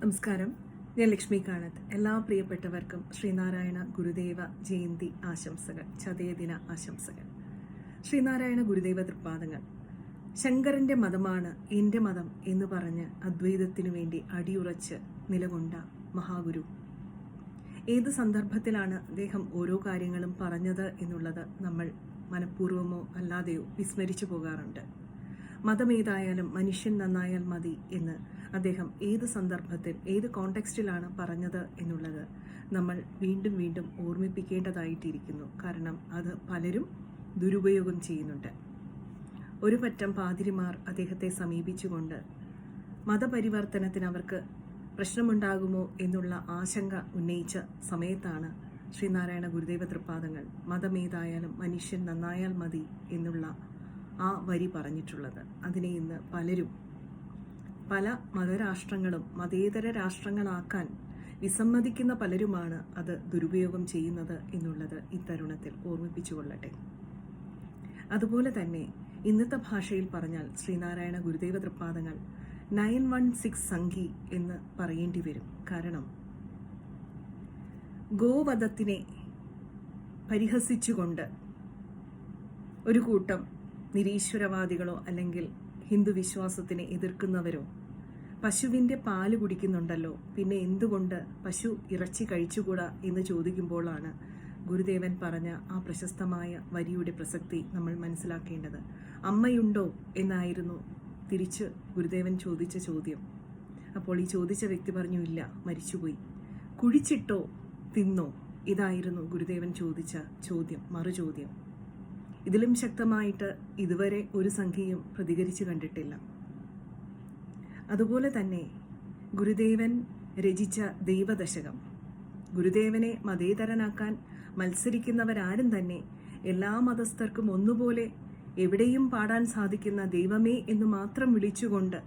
നമസ്കാരം. ഞാൻ ലക്ഷ്മി കാണത്ത്. എല്ലാ പ്രിയപ്പെട്ടവർക്കും ശ്രീനാരായണ ഗുരുദേവ ജയന്തി ആശംസകൾ, ചതയദിന ആശംസകൾ. ശ്രീനാരായണ ഗുരുദേവ തൃപ്പാദങ്ങൾ. ശങ്കരന്റെ മതമാണ് എൻ്റെ മതം എന്ന് പറഞ്ഞ് അദ്വൈതത്തിനു വേണ്ടി അടിയുറച്ച് നിലകൊണ്ട മഹാഗുരു. ഏത് സന്ദർഭത്തിലാണ് അദ്ദേഹം ഓരോ കാര്യങ്ങളും പറഞ്ഞത് എന്നുള്ളത് നമ്മൾ മനഃപൂർവ്വമോ അല്ലാതെയോ വിസ്മരിച്ചു പോകാറുണ്ട്. മതമേതായാലും മനുഷ്യൻ നന്നായാൽ മതി എന്ന് അദ്ദേഹം ഏത് സന്ദർഭത്തിൽ ഏത് കോണ്ടെക്സ്റ്റിലാണ് പറഞ്ഞത് എന്നുള്ളത് നമ്മൾ വീണ്ടും വീണ്ടും ഓർമ്മിപ്പിക്കേണ്ടതായിട്ടിരിക്കുന്നു. കാരണം അത് പലരും ദുരുപയോഗം ചെയ്യുന്നുണ്ട്. ഒരു പറ്റം പാതിരിമാർ അദ്ദേഹത്തെ സമീപിച്ചുകൊണ്ട് മതപരിവർത്തനത്തിന് അവർക്ക് പ്രശ്നമുണ്ടാകുമോ എന്നുള്ള ആശങ്ക ഉന്നയിച്ച സമയത്താണ് ശ്രീനാരായണ ഗുരുദേവ തൃപ്പാദങ്ങൾ മതമേതായാലും മനുഷ്യൻ നന്നായാൽ മതി എന്നുള്ള ആ വരി പറഞ്ഞിട്ടുള്ളത്. അതിനെ ഇന്ന് പലരും പല മതരാഷ്ട്രങ്ങളും മതേതര രാഷ്ട്രങ്ങളാക്കാൻ വിസമ്മതിക്കുന്ന പലരുമാണ് അത് ദുരുപയോഗം ചെയ്യുന്നത് എന്നുള്ളത് ഇത്തരുണത്തിൽ ഓർമ്മിപ്പിച്ചുകൊള്ളട്ടെ. അതുപോലെ തന്നെ ഇന്നത്തെ ഭാഷയിൽ പറഞ്ഞാൽ ശ്രീനാരായണ ഗുരുദേവ തൃപ്പാദങ്ങൾ 916 സംഖി എന്ന് പറയേണ്ടി വരും. കാരണം ഗോവധത്തിനെ പരിഹസിച്ചുകൊണ്ട് ഒരു കൂട്ടം നിരീശ്വരവാദികളോ അല്ലെങ്കിൽ ഹിന്ദു വിശ്വാസത്തിനെ എതിർക്കുന്നവരോ പശുവിൻ്റെ പാല് കുടിക്കുന്നുണ്ടല്ലോ, പിന്നെ എന്തുകൊണ്ട് പശു ഇറച്ചി കഴിച്ചുകൂടാ എന്ന് ചോദിക്കുമ്പോഴാണ് ഗുരുദേവൻ പറഞ്ഞ ആ പ്രശസ്തമായ വരിയുടെ പ്രസക്തി നമ്മൾ മനസ്സിലാക്കേണ്ടത്. അമ്മയുണ്ടോ എന്നായിരുന്നു തിരിച്ച് ഗുരുദേവൻ ചോദിച്ച ചോദ്യം. അപ്പോൾ ഈ ചോദിച്ച വ്യക്തി പറഞ്ഞു, ഇല്ല, മരിച്ചുപോയി. കുഴിച്ചിട്ടോ തിന്നോ? ഇതായിരുന്നു ഗുരുദേവൻ ചോദിച്ച ചോദ്യം, മറുചോദ്യം. ഇതിലും ശക്തമായിട്ട് ഇതുവരെ ഒരു സംഖ്യയും പ്രതികരിച്ചു കണ്ടിട്ടില്ല. അതുപോലെ തന്നെ ഗുരുദേവൻ രചിച്ച ദൈവദശകം, ഗുരുദേവനെ മതേതരനാക്കാൻ മത്സരിക്കുന്നവരാരും തന്നെ എല്ലാ മതസ്ഥർക്കും ഒന്നുപോലെ എവിടെയും പാടാൻ സാധിക്കുന്ന ദൈവമേ എന്ന് മാത്രം വിളിച്ചുകൊണ്ട്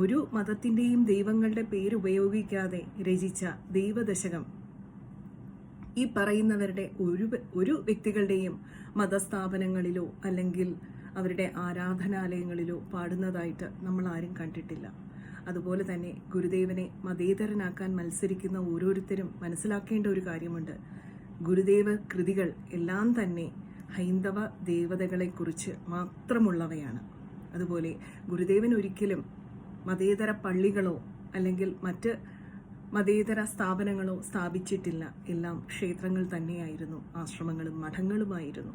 ഒരു മതത്തിൻ്റെയും ദൈവങ്ങളുടെ പേരുപയോഗിക്കാതെ രചിച്ച ദൈവദശകം ഈ പറയുന്നവരുടെ ഒരു വ്യക്തികളുടെയും മതസ്ഥാപനങ്ങളിലോ അല്ലെങ്കിൽ അവരുടെ ആരാധനാലയങ്ങളിലോ പാടുന്നതായിട്ട് നമ്മൾ ആരും കണ്ടിട്ടില്ല. അതുപോലെ തന്നെ ഗുരുദേവനെ മതേതരനാക്കാൻ മത്സരിക്കുന്ന ഓരോരുത്തരും മനസ്സിലാക്കേണ്ട ഒരു കാര്യമുണ്ട്. ഗുരുദേവ കൃതികൾ എല്ലാം തന്നെ ഹൈന്ദവ ദേവതകളെക്കുറിച്ച് മാത്രമുള്ളവയാണ്. അതുപോലെ ഗുരുദേവൻ ഒരിക്കലും മതേതര പള്ളികളോ അല്ലെങ്കിൽ മറ്റ് മതേതര സ്ഥാപനങ്ങളോ സ്ഥാപിച്ചിട്ടില്ല. എല്ലാം ക്ഷേത്രങ്ങൾ തന്നെയായിരുന്നു, ആശ്രമങ്ങളും മഠങ്ങളുമായിരുന്നു.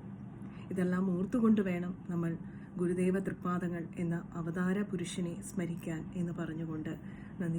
ഇതെല്ലാം ഓർത്തുകൊണ്ട് വേണം നമ്മൾ ഗുരുദേവ തൃപ്പാദങ്ങൾ എന്ന അവതാര പുരുഷനെ സ്മരിക്കാൻ എന്ന് പറഞ്ഞുകൊണ്ട് നന്ദി.